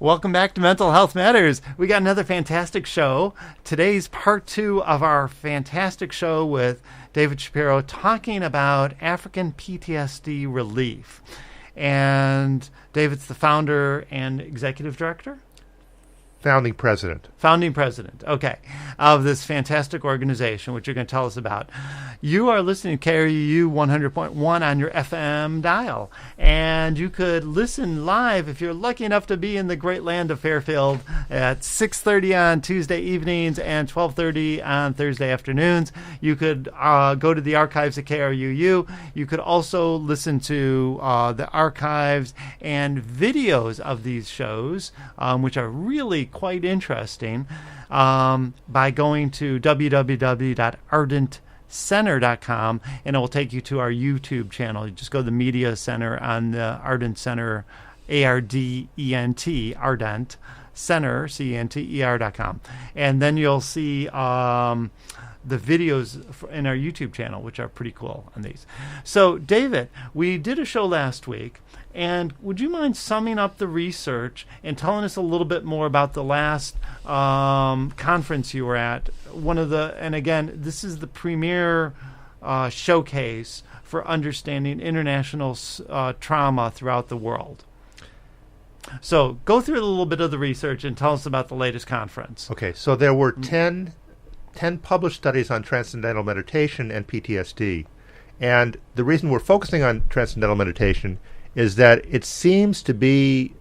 Welcome back to Mental Health Matters. We got another fantastic show. Today's part 2 of our fantastic show with David Shapiro talking about African PTSD relief. And David's the founder and executive director? Founding president. Founding president, okay, of this fantastic organization, which you're going to tell us about. You are listening to KRUU 100.1 on your FM dial, and you could listen live if you're lucky enough to be in the great land of Fairfield at 6:30 on Tuesday evenings and 12:30 on Thursday afternoons. You could go to the archives at KRUU. You could also listen to the archives and videos of these shows, which are really quite interesting, by going to www.ardentcenter.com, and it will take you to our YouTube channel. You just go to the Media Center on the Ardent Center, ARDENT, Ardent Center, CENTER.com. And then you'll see the videos in our YouTube channel, which are pretty cool on these. So, David, we did a show last week, and would you mind summing up the research and telling us a little bit more about the last conference you were at? And again, this is the premier showcase for understanding international trauma throughout the world. So go through a little bit of the research and tell us about the latest conference. Okay, so there were 10 published studies on transcendental meditation and PTSD. And the reason we're focusing on transcendental meditation is that it seems to be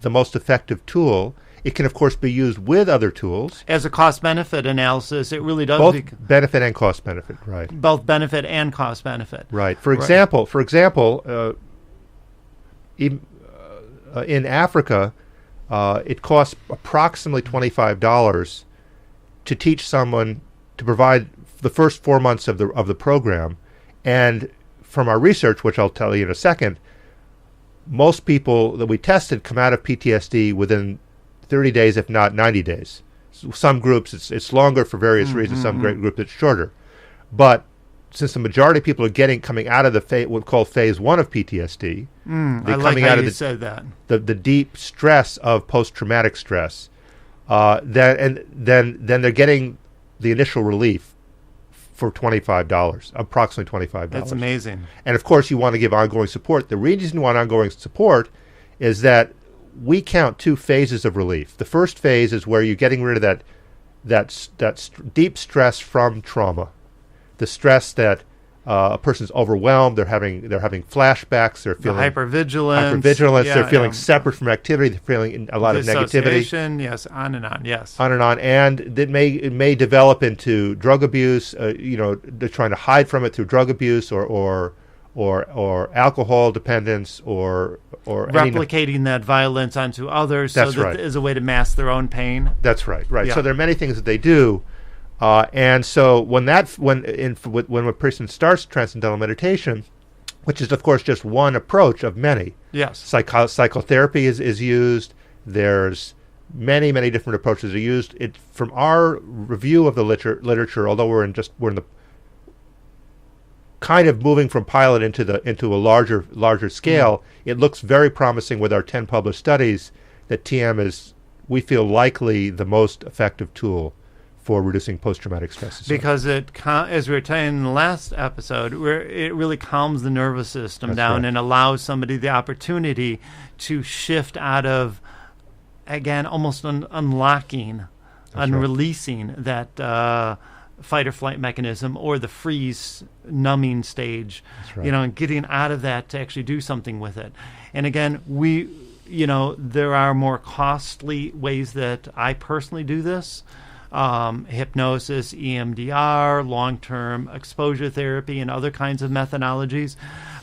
the most effective tool. It can, of course, be used with other tools. As a cost-benefit analysis, it really does. Both benefit and cost-benefit, right. Both benefit and cost-benefit. Right. For example, in Africa, it costs approximately $25 to teach someone to provide the first 4 months of the program. And from our research, which I'll tell you in a second, most people that we tested come out of PTSD within 30 days, if not 90 days. So some groups, it's longer for various reasons. Some great groups, it's shorter. But since the majority of people are coming out of what's called phase 1 of PTSD, I like how you said that. The deep stress of post-traumatic stress, then they're getting the initial relief for $25, approximately $25. That's amazing. And of course, you want to give ongoing support. The reason you want ongoing support is that we count 2 phases of relief. The first phase is where you're getting rid of that deep stress from trauma, the stress that a person's overwhelmed. They're having flashbacks. They're feeling hypervigilance. They're feeling separate from activity. They're feeling a lot of negativity. Yes, on and on. Yes, on and on. And it may develop into drug abuse. They're trying to hide from it through drug abuse or alcohol dependence or replicating that violence onto others. That's so that right. As a way to mask their own pain. That's right. Right. Yeah. So there are many things that they do. And so when a person starts transcendental meditation, which is of course just one approach of many. Yes. Psychotherapy is used. There's many different approaches are used. From our review of the literature, although we're in the kind of moving from pilot into a larger scale, it looks very promising with our 10 published studies that TM is, we feel, likely the most effective tool for reducing post-traumatic stress disorder. Because as we were telling in the last episode, it really calms the nervous system down and allows somebody the opportunity to shift out of, again, almost unlocking, releasing that fight or flight mechanism or the freeze numbing stage, and getting out of that to actually do something with it. And again, there are more costly ways that I personally do this. Hypnosis, EMDR, long-term exposure therapy, and other kinds of methodologies.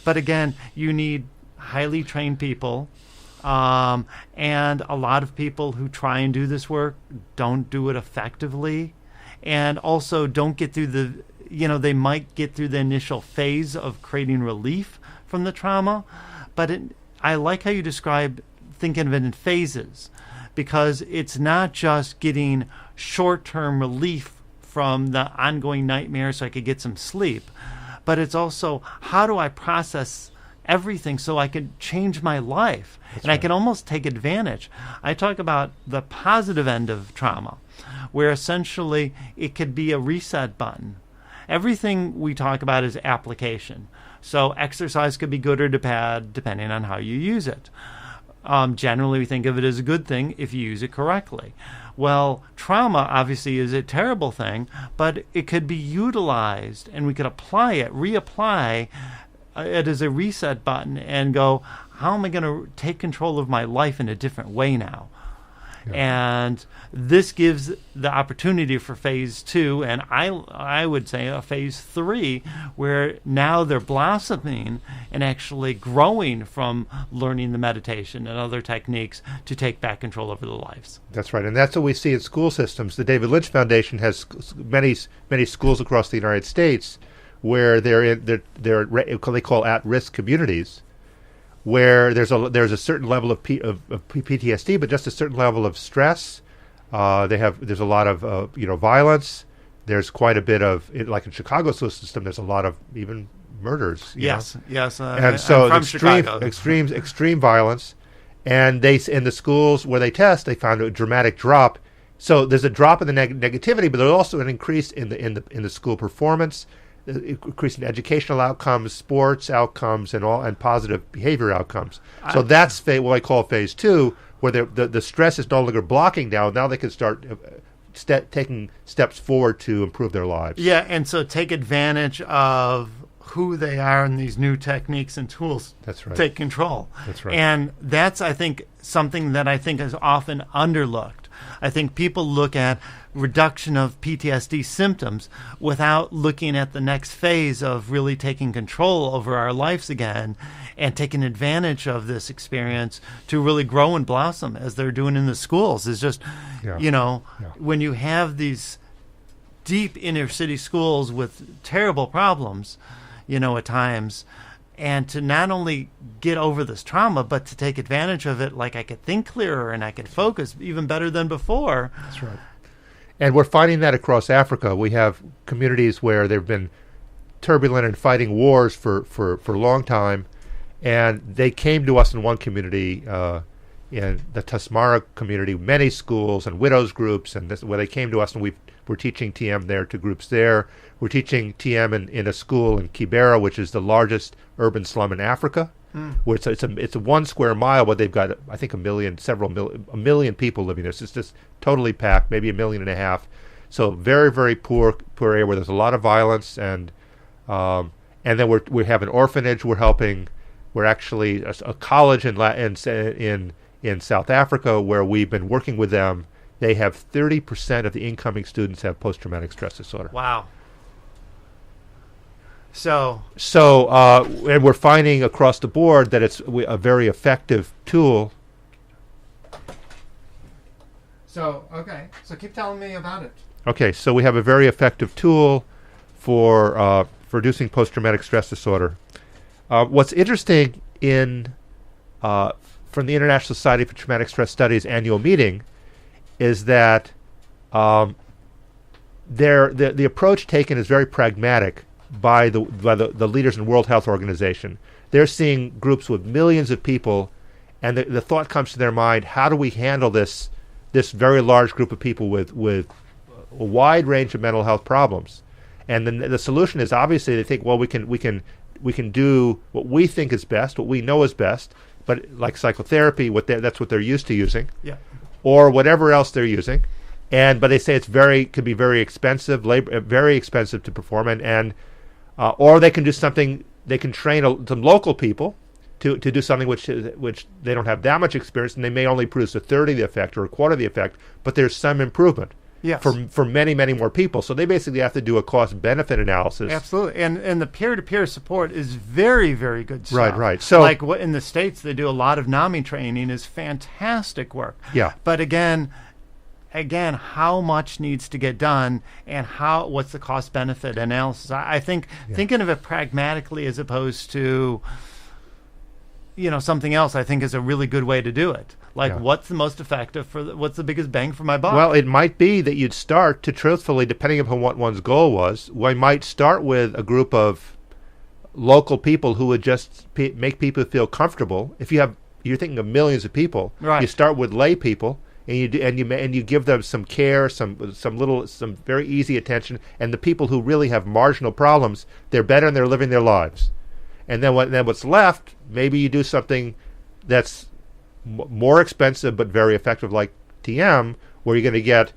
But again, you need highly trained people, and a lot of people who try and do this work don't do it effectively, and also don't get through they might get through the initial phase of creating relief from the trauma, but I like how you describe thinking of it in phases, because it's not just getting short-term relief from the ongoing nightmare so I could get some sleep, but it's also, how do I process everything so I could change my life. I can almost take advantage. I talk about the positive end of trauma, where essentially it could be a reset button. Everything we talk about is application. So exercise could be good or bad depending on how you use it. Generally, we think of it as a good thing if you use it correctly. Well, trauma obviously is a terrible thing, but it could be utilized, and we could apply it, reapply it as a reset button and go, how am I going to take control of my life in a different way now? Yeah. And this gives the opportunity for phase 2, and I would say a phase 3, where now they're blossoming and actually growing from learning the meditation and other techniques to take back control over their lives. That's right, and that's what we see in school systems. The David Lynch Foundation has many schools across the United States where they're they call at-risk communities, where there's a certain level of PTSD, but just a certain level of stress. There's a lot of violence. There's quite a bit of like in Chicago school system. There's a lot of even murders. Yes. And so I'm from extreme violence, and in the schools where they test, they found a dramatic drop. So there's a drop in the negativity, but there's also an increase in the school performance, increase in educational outcomes, sports outcomes, and positive behavior outcomes. So that's what I call phase 2, where the stress is no longer blocking down. Now they can start taking steps forward to improve their lives. Yeah, and so take advantage of who they are in these new techniques and tools. That's right. Take control. That's right. And that's, I think, something that I think is often underlooked. I think people look at reduction of PTSD symptoms without looking at the next phase of really taking control over our lives again and taking advantage of this experience to really grow and blossom as they're doing in the schools. Is just, when you have these deep inner city schools with terrible problems, at times, and to not only get over this trauma, but to take advantage of it, like I could think clearer and I could focus even better than before. That's right. And we're finding that across Africa. We have communities where there have been turbulent and fighting wars for a long time, and they came to us in one community, in the Tasmara community, many schools and widows groups, and where they came to us, and we're teaching TM there to groups there. We're teaching TM in a school in Kibera, which is the largest urban slum in Africa, where it's a 1 square mile, but they've got, I think, a million people living there. So it's just totally packed, maybe 1.5 million. So very, very poor area where there's a lot of violence, and then we have an orphanage. We're actually a college in South Africa where we've been working with them. They have 30% of the incoming students have post-traumatic stress disorder. Wow. So and we're finding across the board that it's a very effective tool. So keep telling me about it. Okay, so we have a very effective tool for reducing post-traumatic stress disorder. What's interesting from the International Society for Traumatic Stress Studies annual meeting is that the approach taken is very pragmatic by the leaders in World Health Organization. They're seeing groups with millions of people, and the thought comes to their mind: how do we handle this very large group of people with a wide range of mental health problems? And then the solution is, obviously, they think, well, we can do what we think is best, what we know is best, but like psychotherapy, that's what they're used to using, or whatever else they're using, but they say could be very expensive, very expensive to perform, or they can do something. They can train some local people to do something which they don't have that much experience, and they may only produce a third of the effect or a quarter of the effect, but there's some improvement. Yes. For many, many more people. So they basically have to do a cost-benefit analysis. Absolutely. And the peer-to-peer support is very, very good stuff. Right. So, like in the States, they do a lot of NAMI training, is fantastic work. Yeah. But again, how much needs to get done, and what's the cost-benefit analysis? I think thinking of it pragmatically as opposed to something else, I think is a really good way to do it. What's the most effective what's the biggest bang for my buck? Well, it might be that you'd start to, truthfully, depending upon what one's goal was, we might start with a group of local people who would just make people feel comfortable. If you're thinking of millions of people, right. You start with lay people, and you give them some care, some very easy attention, and the people who really have marginal problems, they're better and they're living their lives. And then what's left, maybe you do something that's more expensive but very effective, like TM, where you're going to get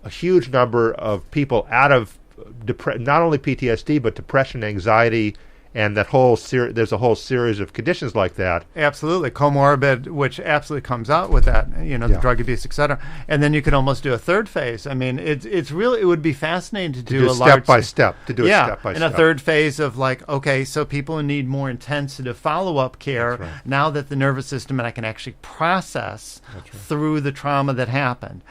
a huge number of people out of not only PTSD but depression, anxiety, and that whole there's a whole series of conditions like that. Absolutely, comorbid, which absolutely comes out with that. The drug abuse, etc. And then you could almost do a third phase. I mean, it would be fascinating to do a step by step. To do it step by step. And a third phase of so people who need more intensive follow-up care. Right. Now that the nervous system and I can actually process through the trauma that happened.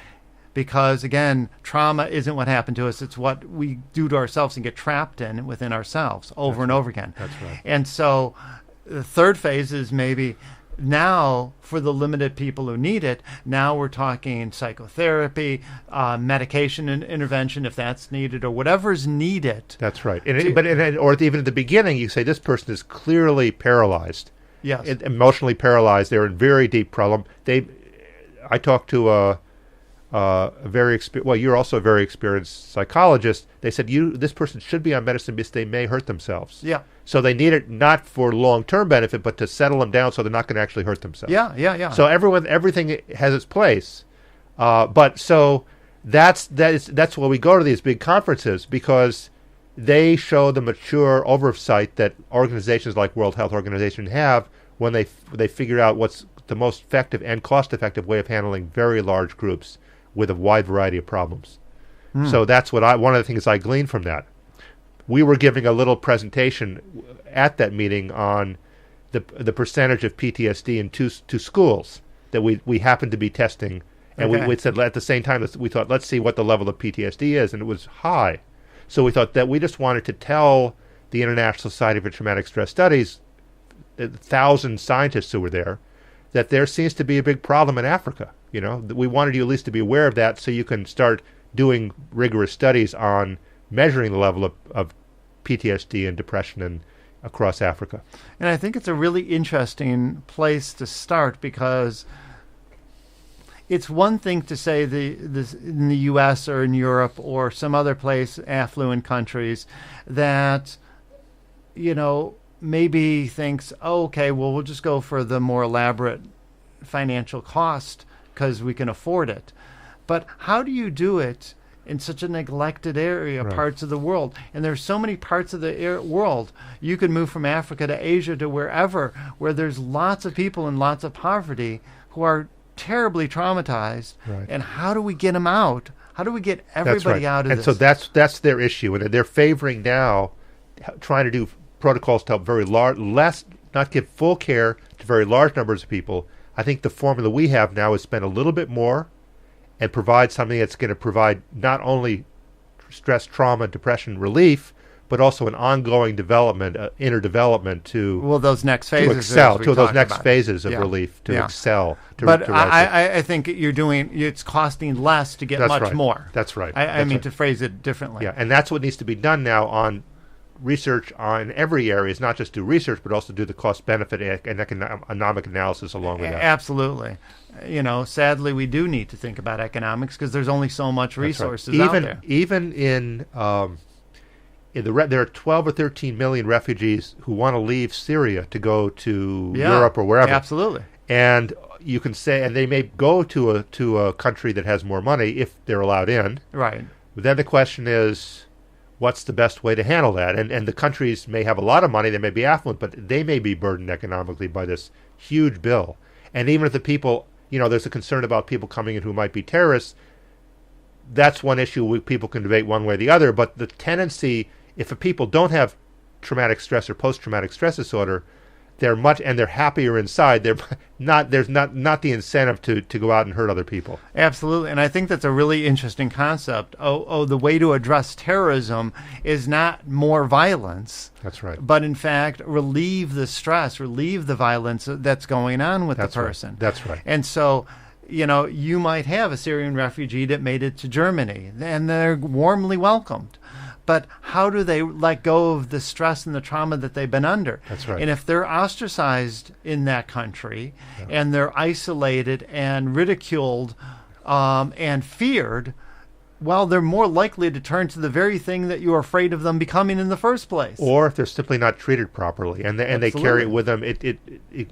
Because, again, trauma isn't what happened to us. It's what we do to ourselves and get trapped in within ourselves over and over again. That's right. And so the third phase is maybe now, for the limited people who need it, now we're talking psychotherapy, medication and intervention if that's needed, or whatever's needed. That's right. Or even at the beginning, you say this person is clearly paralyzed. Yes. Emotionally paralyzed. They're in very deep problem. I talked to you're also a very experienced psychologist. They said this person should be on medicine because they may hurt themselves. Yeah. So they need it not for long-term benefit, but to settle them down so they're not going to actually hurt themselves. Yeah. So everything has its place, but so that's why we go to these big conferences, because they show the mature oversight that organizations like World Health Organization have when they figure out what's the most effective and cost-effective way of handling very large groups with a wide variety of problems. So that's one of the things I gleaned from that. We were giving a little presentation at that meeting on the percentage of PTSD in two schools that we happened to be testing, and we said at the same time we thought, let's see what the level of PTSD is, and it was high. So we thought that we just wanted to tell the International Society for Traumatic Stress Studies, 1,000 scientists who were there, that there seems to be a big problem in Africa. We wanted you at least to be aware of that, so you can start doing rigorous studies on measuring the level of PTSD and depression across Africa. And I think it's a really interesting place to start, because it's one thing to say this in the U.S. or in Europe or some other place, affluent countries, that maybe thinks, we'll just go for the more elaborate financial cost because we can afford it. But how do you do it in such a neglected area, parts of the world? And there's so many parts of the world. You could move from Africa to Asia to wherever, where there's lots of people and lots of poverty who are terribly traumatized. Right. And how do we get them out? How do we get everybody out of this? And so that's their issue. And they're favoring now trying to do protocols to help very large, not give full care to very large numbers of people. I think the formula we have now is spend a little bit more and provide something that's going to provide not only stress, trauma, depression relief, but also an ongoing development, inner development to those next phases to excel, to those next phases of relief, to excel. But I think it's costing less to get much more. That's right. I mean, to phrase it differently. Yeah, and that's what needs to be done now on research on every area, is not just do research, but also do the cost-benefit and economic analysis along with that. Absolutely. Sadly, we do need to think about economics because there's only so much resources out there. Even there are 12 or 13 million refugees who want to leave Syria to go to Europe or wherever. Absolutely. And you can say, and they may go to a country that has more money if they're allowed in. Right. But then the question is, what's the best way to handle that? And the countries may have a lot of money, they may be affluent, but they may be burdened economically by this huge bill. And even if the people, there's a concern about people coming in who might be terrorists, that's one issue people can debate one way or the other. But the tendency, if people don't have traumatic stress or post-traumatic stress disorder, they're happier inside. There's not the incentive to go out and hurt other people. Absolutely, and I think that's a really interesting concept. The way to address terrorism is not more violence. That's right. But in fact, relieve the stress, relieve the violence that's going on with the person. Right. That's right. And so, you might have a Syrian refugee that made it to Germany, and they're warmly welcomed. but how do they let go of the stress and the trauma that they've been under? That's right. And if they're ostracized in that country and they're isolated and ridiculed and feared, well, they're more likely to turn to the very thing that you were afraid of them becoming in the first place. Or if they're simply not treated properly, and they carry it with them, it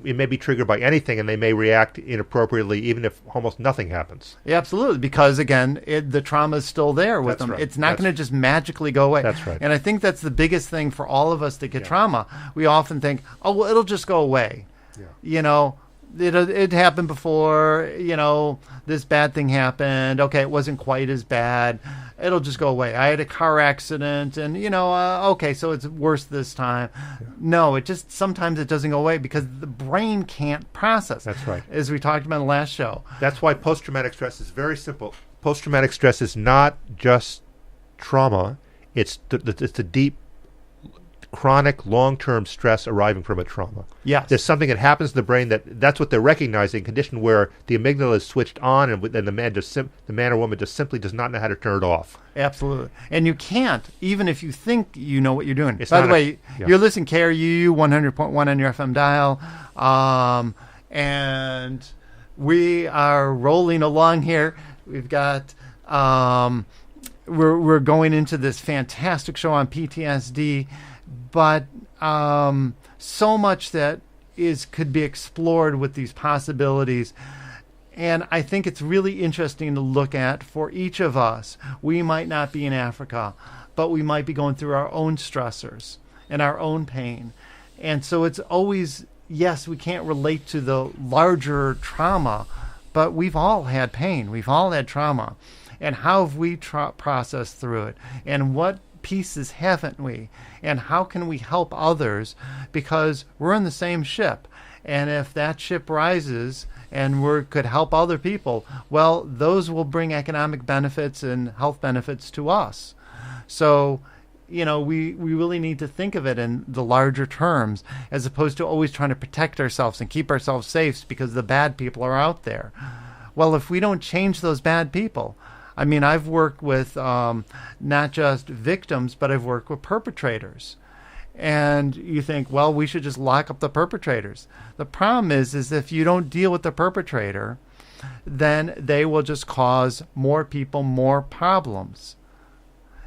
may be triggered by anything, and they may react inappropriately, even if almost nothing happens. Yeah, absolutely, because again, the trauma is still there with That's them. right. It's not going to just magically go away. That's right. And I think that's the biggest thing for all of us that get trauma. We often think, oh, well, it'll just go away. Yeah. You know, it happened before, you know, this bad thing happened. Okay, it wasn't quite as bad. It'll just go away. I had a car accident and, you know, okay, so it's worse this time. Yeah. No, sometimes it doesn't go away because the brain can't process. That's right. As we talked about in the last show. That's why post-traumatic stress is very simple. Post-traumatic stress is not just trauma. It's the deep, chronic, long-term stress arising from a trauma. Yes. There's something that happens in the brain that's what they're recognizing, a condition where the amygdala is switched on and the man or woman just simply does not know how to turn it off. Absolutely. And you can't, even if you think you know what you're doing. It's By the way, you're listening to KRUU 100.1 on your FM dial. And we are rolling along here. We've got... we're going into this fantastic show on PTSD, but so much that could be explored with these possibilities. And I think it's really interesting to look at for each of us. We might not be in Africa, but we might be going through our own stressors and our own pain. And so it's always, yes, we can't relate to the larger trauma, but we've all had pain. We've all had trauma. And how have we processed through it? And what pieces haven't we? And how can we help others? Because we're in the same ship. And if that ship rises and we could help other people, well, those will bring economic benefits and health benefits to us. So, you know, we really need to think of it in the larger terms as opposed to always trying to protect ourselves and keep ourselves safe because the bad people are out there. Well, if we don't change those bad people, I mean, I've worked with not just victims, but I've worked with perpetrators. And you think, well, we should just lock up the perpetrators. The problem is if you don't deal with the perpetrator, then they will just cause more people more problems.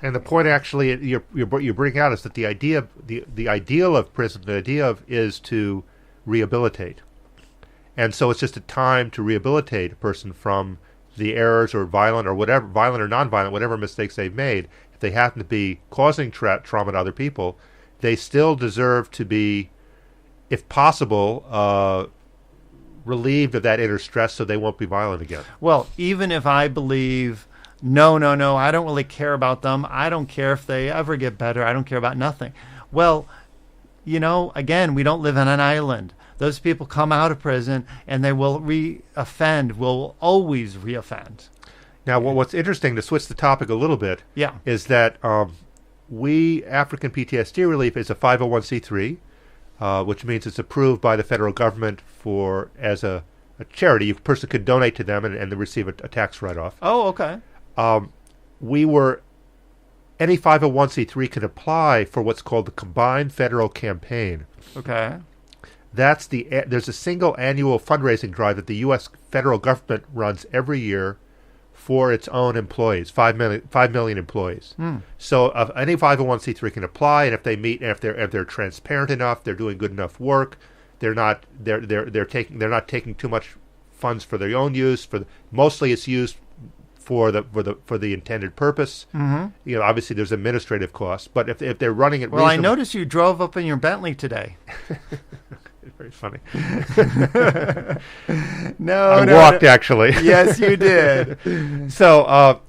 And the point actually you bring out is that the ideal of prison, is to rehabilitate. And so it's just a time to rehabilitate a person from the errors or violent or nonviolent, whatever mistakes they've made. If they happen to be causing trauma to other people, they still deserve to be, if possible, relieved of that inner stress so they won't be violent again. Well, even if I believe, no, I don't really care about them. I don't care if they ever get better. I don't care about nothing. Well, you know, again, we don't live on an island. Those people come out of prison and they will reoffend, will always reoffend. Now, what's interesting, to switch the topic a little bit, is that we, African PTSD Relief, is a 501c3, which means it's approved by the federal government as a charity. A person could donate to them and receive a tax write-off. Oh, okay. Any 501c3 can apply for what's called the Combined Federal Campaign. Okay. There's a single annual fundraising drive that the U.S. federal government runs every year for its own employees, 5 million employees. So any 501c3 can apply, and if they meet, and if they're transparent enough, they're doing good enough work, they're not taking too much funds for their own use. Mostly it's used for the intended purpose. Mm-hmm. You know, obviously there's administrative costs, but if they're running it, well, I noticed you drove up in your Bentley today. Very funny. I walked, actually. Yes, you did. So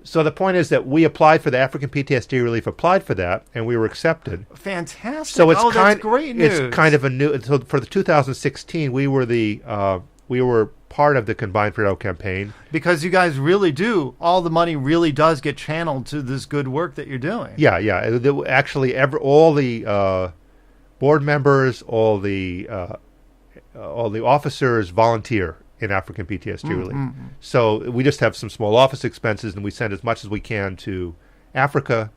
the point is that we applied for the African PTSD Relief, applied for that, and we were accepted. Fantastic. So that's great news. It's kind of a new. So for the 2016, we were part of the Combined Federal Campaign. Because you guys really do. All the money really does get channeled to this good work that you're doing. Yeah. Actually, all the board members, all the officers volunteer in African PTSD Relief. So we just have some small office expenses, and we send as much as we can to Africa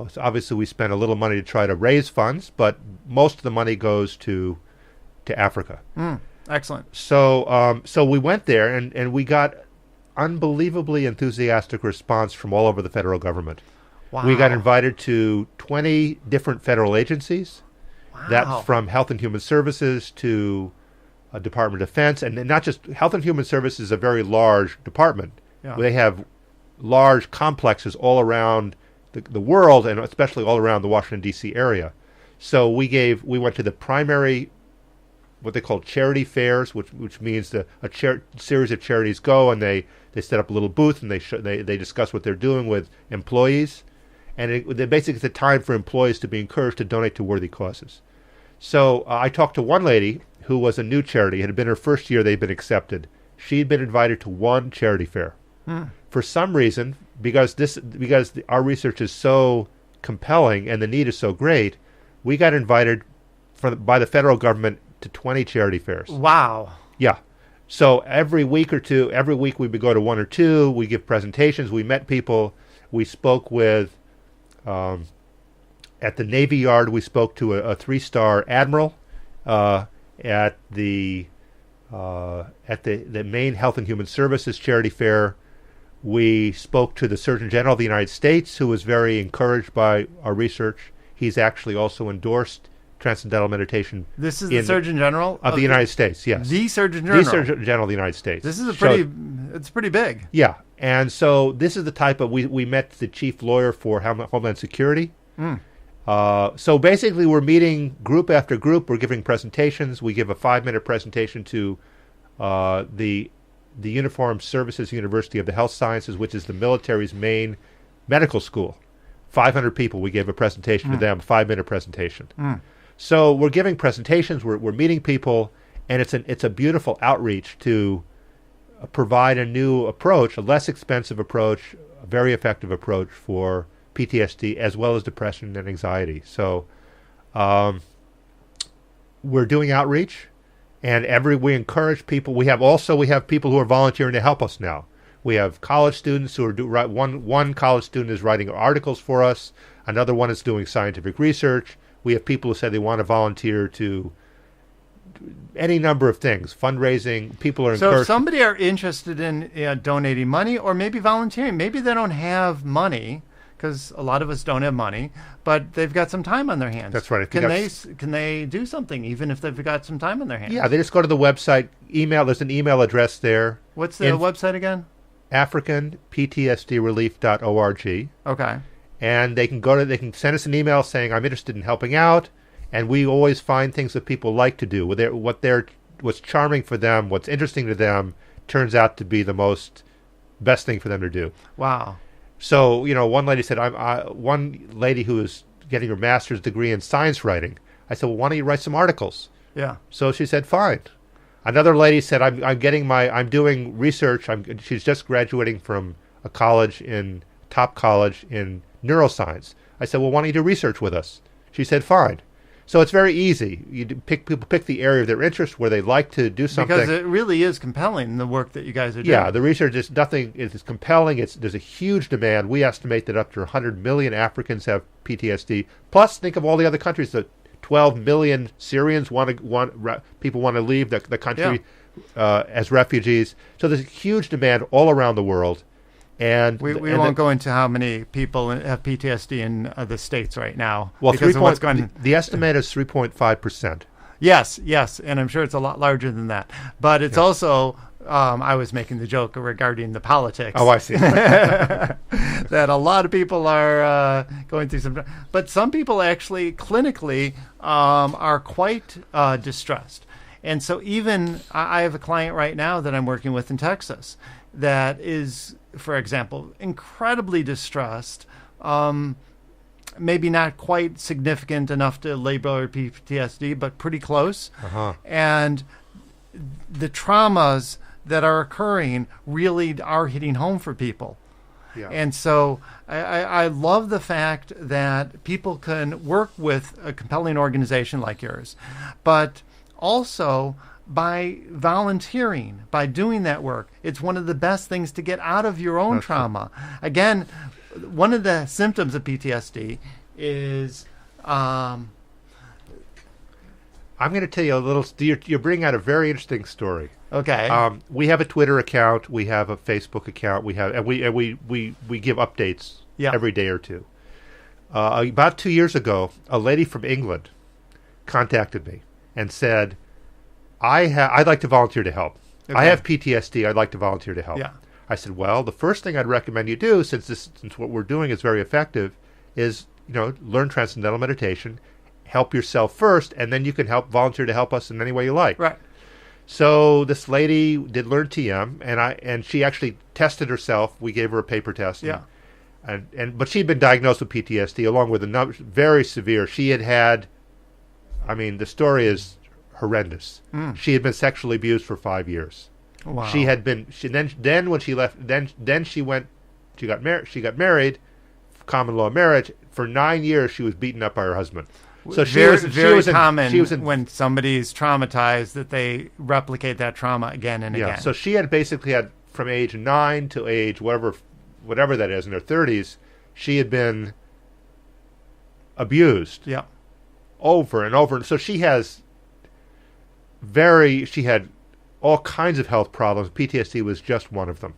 So obviously, we spend a little money to try to raise funds, but most of the money goes to Africa. Excellent. So we went there, and we got unbelievably enthusiastic response from all over the federal government. Wow. We got invited to 20 different federal agencies. Wow. That's from Health and Human Services to Department of Defense, and not just Health and Human Services is a very large department. Yeah. They have large complexes all around the world, and especially all around the Washington D.C. area. So we went to the primary, what they call charity fairs, which means series of charities go and they set up a little booth and they discuss what they're doing with employees, and basically it's a time for employees to be encouraged to donate to worthy causes. So I talked to one lady who was a new charity. It had been her first year they'd been accepted. She'd been invited to one charity fair. For some reason, because our research is so compelling and the need is so great, we got invited by the federal government to 20 charity fairs. Wow. Yeah. So every week we would go to one or two. We give presentations. We met people. We spoke with, at the Navy Yard, we spoke to a 3-star admiral. At the Maine Health and Human Services Charity Fair, we spoke to the Surgeon General of the United States, who was very encouraged by our research. He's actually also endorsed transcendental meditation. This is the Surgeon General of the United States, yes. The Surgeon General. The Surgeon General of the United States. This is it's pretty big. Yeah, and so this is the type of, we met the chief lawyer for Homeland Security. So basically we're meeting group after group. We're giving presentations. We give a 5-minute presentation to the Uniformed Services University of the Health Sciences, which is the military's main medical school. 500 people. We gave a presentation to them, a 5-minute presentation. So we're giving presentations. We're meeting people, and it's a beautiful outreach to provide a new approach, a less expensive approach, a very effective approach for PTSD as well as depression and anxiety. So we're doing outreach, and we encourage people. We have people who are volunteering to help us now. We have college students who are one college student is writing articles for us. Another one is doing scientific research. We have people who say they want to volunteer to any number of things, fundraising. People are encouraged. So if somebody are interested in donating money or maybe volunteering, maybe they don't have money, because a lot of us don't have money, but they've got some time on their hands. That's right. Can they do something even if they've got some time on their hands? Yeah, they just go to the website. There's an email address there. What's the website again? AfricanPTSDrelief.org. Okay. And they can send us an email saying, I'm interested in helping out, and we always find things that people like to do. What's charming for them, what's interesting to them, turns out to be the best thing for them to do. Wow. So, one lady said, one lady who is getting her master's degree in science writing, I said, well, why don't you write some articles? Yeah. So she said, fine. Another lady said, I'm doing research. She's just graduating from a top college in neuroscience. I said, well, why don't you do research with us? She said, fine. So it's very easy. People pick the area of their interest where they like to do something. Because it really is compelling, the work that you guys are doing. Yeah, the research is nothing. It's compelling. There's a huge demand. We estimate that up to 100 million Africans have PTSD. Plus, think of all the other countries. The 12 million Syrians people want to leave the country as refugees. So there's a huge demand all around the world. And we won't go into how many people have PTSD in the States right now. Well, because of what's going the estimate is 3.5%. Yes, and I'm sure it's a lot larger than that. But it's also, I was making the joke regarding the politics. Oh, I see. That a lot of people are going through some... But some people actually, clinically, are quite distressed. And so even, I have a client right now that I'm working with in Texas that is, for example, incredibly distressed, maybe not quite significant enough to label PTSD, but pretty close. And the traumas that are occurring really are hitting home for people. Yeah. And so I love the fact that people can work with a compelling organization like yours, but also by volunteering, by doing that work, it's one of the best things to get out of your own trauma. Again, one of the symptoms of PTSD is I'm going to tell you a little. You're bringing out a very interesting story. okay. We have a Twitter account. We have a Facebook account. We give updates Yeah. every day or two. About 2 years ago, a lady from England contacted me and said, I'd like to volunteer to help. I Okay. have PTSD. I'd like to volunteer to help. Yeah. I said, well, the first thing I'd recommend you do, since what we're doing is very effective, is learn transcendental meditation. Help yourself first, and then you can volunteer to help us in any way you like. Right. So this lady did learn TM, and she actually tested herself. We gave her a paper test. Yeah. But she'd been diagnosed with PTSD along with a number, very severe. She had, I mean, the story is horrendous. She had been sexually abused for 5 years. Wow. She had been. Then when she left, then she went. She got married. She got married, common law marriage. For 9 years, she was beaten up by her husband. So very common she was in, when somebody's traumatized that they replicate that trauma again and again. So she had basically had from age 9 to age whatever that is in her 30s, she had been abused. Yeah. Over and over. So she had all kinds of health problems. PTSD was just one of them.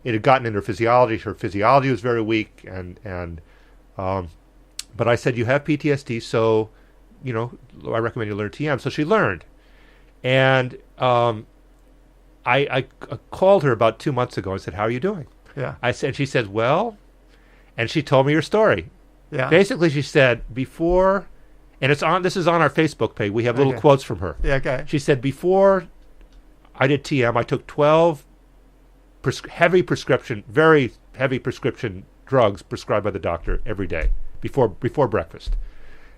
It had gotten into her physiology. Her physiology was very weak, but I said, you have PTSD, so, I recommend you learn TM. So she learned. And I called her about 2 months ago and said, how are you doing? Yeah. She said, well, and she told me her story. Yeah. Basically, she said, before, and this is on our Facebook page. We have little Okay. quotes from her. Yeah. Okay. She said, before I did TM, I took 12 very heavy prescription drugs prescribed by the doctor every day before breakfast.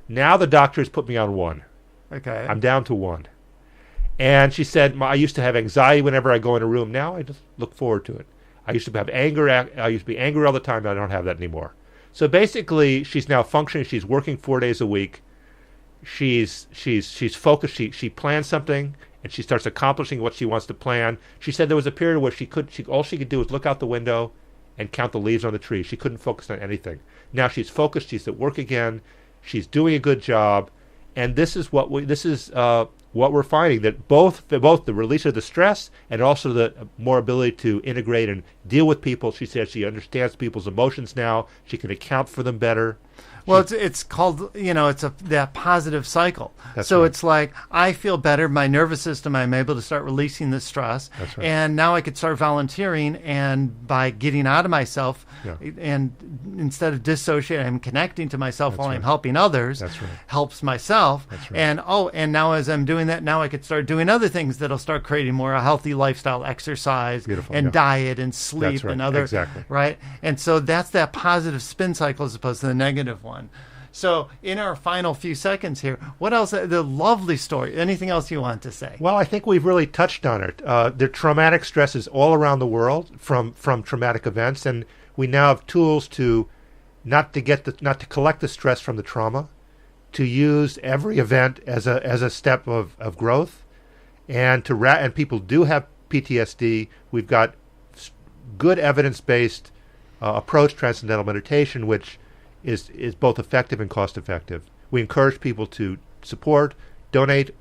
Now the doctor has put me on one. Okay. I'm down to one. And she said, I used to have anxiety whenever I go in a room. Now I just look forward to it. I used to have anger. I used to be angry all the time. I don't have that anymore. So basically, she's now functioning. She's working 4 days a week. She's focused. She plans something, and she starts accomplishing what she wants to plan. She said there was a period where all she could do was look out the window and count the leaves on the tree. She couldn't focus on anything. Now she's focused. She's at work again. She's doing a good job, and this is what we're finding, that both the release of the stress and also the more ability to integrate and deal with people. She says she understands people's emotions now. She can account for them better. Well, it's called, it's that positive cycle. That's so right. it's like, I feel better, my nervous system, I'm able to start releasing the stress. That's right. And now I could start volunteering, and by getting out of myself, Yeah. and instead of dissociating, I'm connecting to myself while I'm right. helping others. That's right. Helps myself. That's right. And now as I'm doing that, now I could start doing other things that'll start creating more a healthy lifestyle, exercise, Beautiful, and yeah. diet and sleep That's right. and other, Exactly. right? And so that's that positive spin cycle as opposed to the negative one. So in our final few seconds here, what else? The lovely story. Anything else you want to say? Well, I think we've really touched on it. There are traumatic stresses all around the world from traumatic events, and we now have tools to not to collect the stress from the trauma, to use every event as a step of growth, and and people do have PTSD. We've got good evidence-based approach, transcendental meditation, which is both effective and cost-effective. We encourage people to support, donate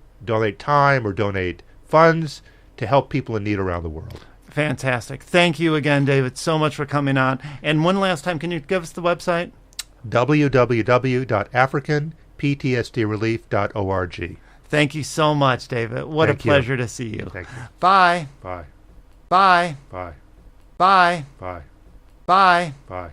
time or donate funds to help people in need around the world. Fantastic. Thank you again, David, so much for coming on. And one last time, can you give us the website? www.africanptsdrelief.org. Thank you so much, David. What Thank a pleasure to see you. Thank you. Bye. Bye. Bye. Bye. Bye. Bye. Bye. Bye.